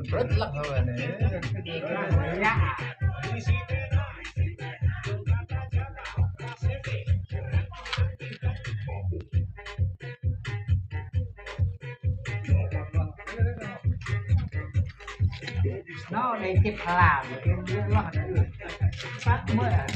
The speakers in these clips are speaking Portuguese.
Berat kawan ya. Nó đây tiếp làm cái nước nó phát mới à.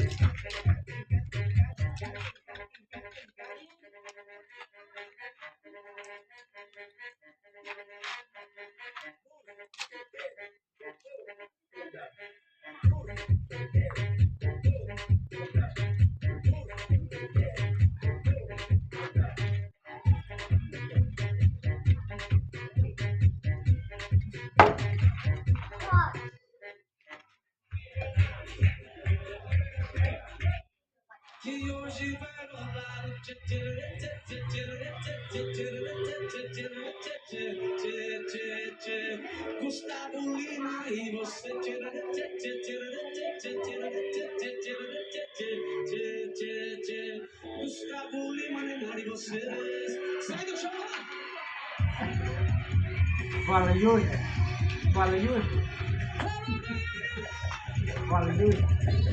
Gustavo Lima e você Gustavo Lima Neymar e você sai do chão lá. Fala Yuri. Fala Yuri. Fala Yuri.